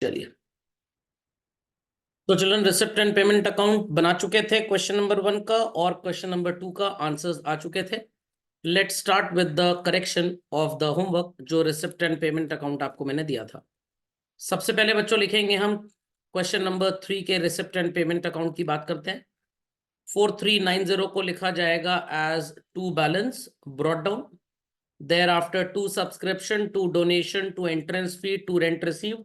चलिए, तो children receipt and payment account बना चुके थे क्वेश्चन नंबर 1 का, और क्वेश्चन नंबर 2 का आंसर्स आ चुके थे। Let's start with the correction of the homework जो रिसिप्ट एंड पेमेंट अकाउंट आपको मैंने दिया था। सबसे पहले बच्चों लिखेंगे हम क्वेश्चन नंबर 3 के रिसिप्ट एंड पेमेंट अकाउंट की बात करते हैं। 4390 को लिखा जाएगा as to balance brought down, thereafter to subscription, to donation, to entrance fee, to rent received,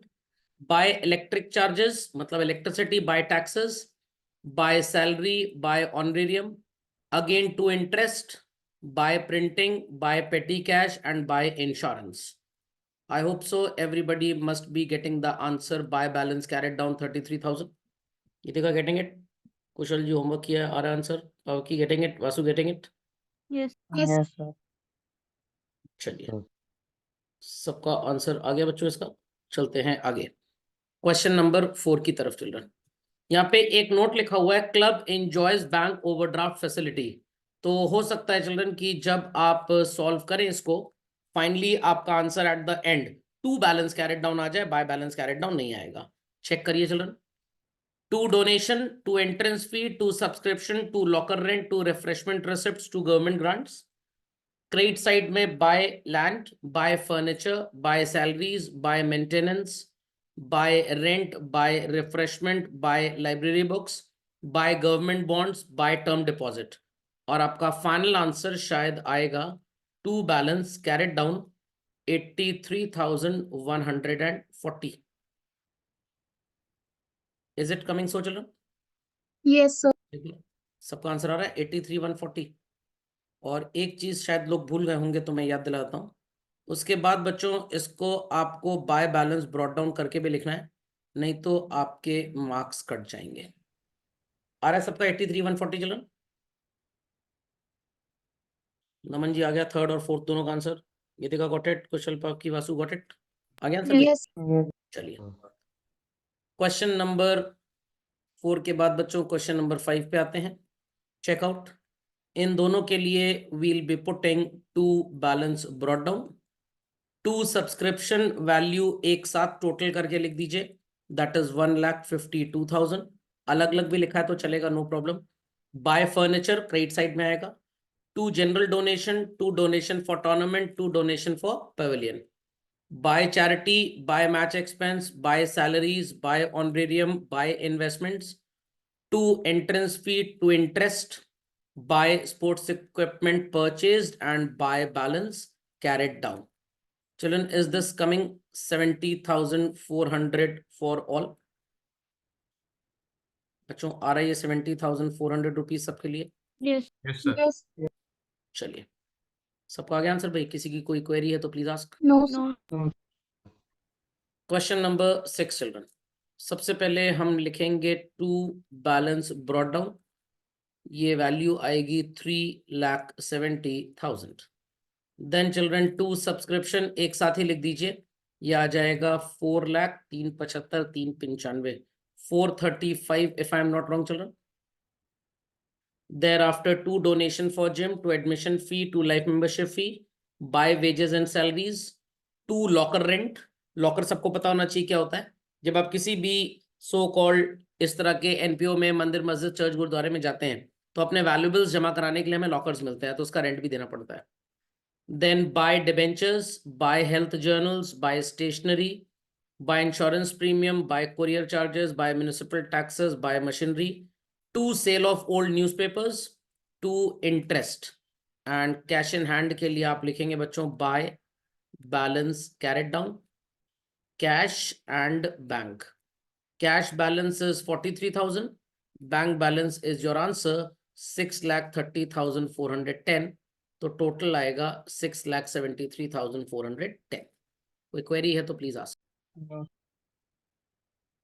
by electric charges मतलब electricity, by taxes, by salary, by honorarium, again to interest, by printing, by petty cash, and by insurance. I hope so everybody must be getting the answer by balance carried down 33,000. Geetika getting it? Kushal ji homework किया है, आ रहा answer? Pavaki getting it? Vasu getting it? Yes. Yes, sir. चलिए, सबका answer आ गया बच्चों इसका। चलते हैं आगे क्वेश्चन नंबर 4 की तरफ। चिल्ड्रन यहाँ पे एक नोट लिखा हुआ है, club enjoys bank overdraft facility. तो हो सकता है चिल्ड्रन कि जब आप सॉल्व करें इसको, फाइनली आपका answer at the end to balance carried down आ जाए, बाय बैलेंस कैरेट डाउन नहीं आएगा। चेक करिए children, to donation, to entrance fee, to subscription, to locker rent, to refreshment receipts, to government grants. Credit side में by land, by furniture, by salaries, by maintenance, by rent, by refreshment, by library books, by government bonds, by term deposit। और आपका final answer शायद आएगा to balance carried down 83,140। Is it coming so children? Yes, sir. सबका answer आ रहा है 83,140। और एक चीज शायद लोग भूल गए होंगे तो मैं याद दिलाता हूँ, उसके बाद बच्चों इसको आपको बाय बैलेंस ब्रॉट डाउन करके भी लिखना है, नहीं तो आपके मार्क्स कट जाएंगे। आ रहा है सबका 83,140 चिल्ड्रन? नमन जी आ गया, थर्ड और फोर्थ दोनों का आंसर। गीतिका गॉट इट, कुशल की वासु गॉट इट, आ गया आंसर? Yes. चलिए, क्वेश्चन नंबर 4 के बाद बच्चों क्वेश्चन नंबर 5 पे आते हैं। चेकआउट, इन दोनों के लिए we'll be putting to balance brought down, to subscription value एक साथ टोटल करके लिख दीजिए, दैट इज 1,52,000। अलग अलग भी लिखा है तो चलेगा, no problem. By furniture credit side में आएगा, to general donation, to donation for tournament, to donation for pavilion, by charity, by match expense, by salaries, by honorarium, by investments, to entrance fee, to interest, by sports equipment purchased, and by balance carried down. Children, is this coming 70,400 for all? बच्चों आ रहा है ये 70,400 rupees सबके लिए? Yes. Yes, sir. Yes. चलिए, सबको आ गया answer भाई? किसी की कोई क्वेरी है तो please ask. No, sir. Question number 6 children, सबसे पहले हम लिखेंगे टू बैलेंस ब्रॉट डाउन। ये वैल्यू आएगी 3,70,000। देन चिल्ड्रन टू सब्सक्रिप्शन एक साथ ही लिख दीजिए, ये आ जाएगा 4,03,75,395, 435 if I am not wrong children. Thereafter two donation for gym, to admission fee, to life membership fee, by wages and salaries, to locker rent। Locker सबको पता होना चाहिए क्या होता है। जब आप किसी भी सो कॉल्ड इस तरह के एनपीओ में, मंदिर मस्जिद चर्च गुरुद्वारे में जाते हैं तो अपने वैल्यूएबल्स जमा कराने के लिए हमें लॉकर्स मिलते हैं, तो उसका रेंट भी देना पड़ता है। Then buy debentures, buy health journals, buy stationery, buy insurance premium, buy courier charges, buy municipal taxes, buy machinery, to sale of old newspapers, to interest, and cash in hand के लिए आप लिखेंगे बच्चों buy balance carried down, cash and bank। Cash balance is 43,000, bank balance is your answer 6,30,410, तो total आएगा 6,73,410। कोई query है तो प्लीज आस्क।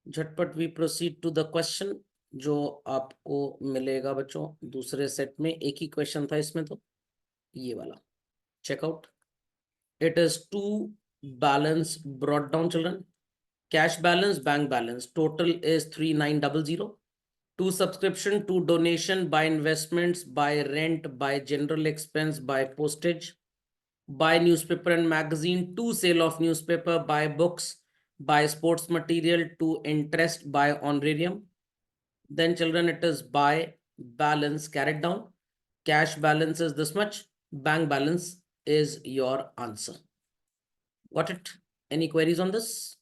झटपट we proceed to the question जो आपको मिलेगा बच्चों दूसरे सेट में। एक ही क्वेश्चन था इसमें, तो ये वाला checkout. It is to balance brought down children, cash balance, bank balance, total is 3,900। To subscription, to donation, by investments, by rent, by general expense, by postage, by newspaper and magazine, to sale of newspaper, by books, by sports material to interest by honorarium. Then children, it is by balance carried down. Cash balance is this much. Bank balance is your answer. Got it? Any queries on this?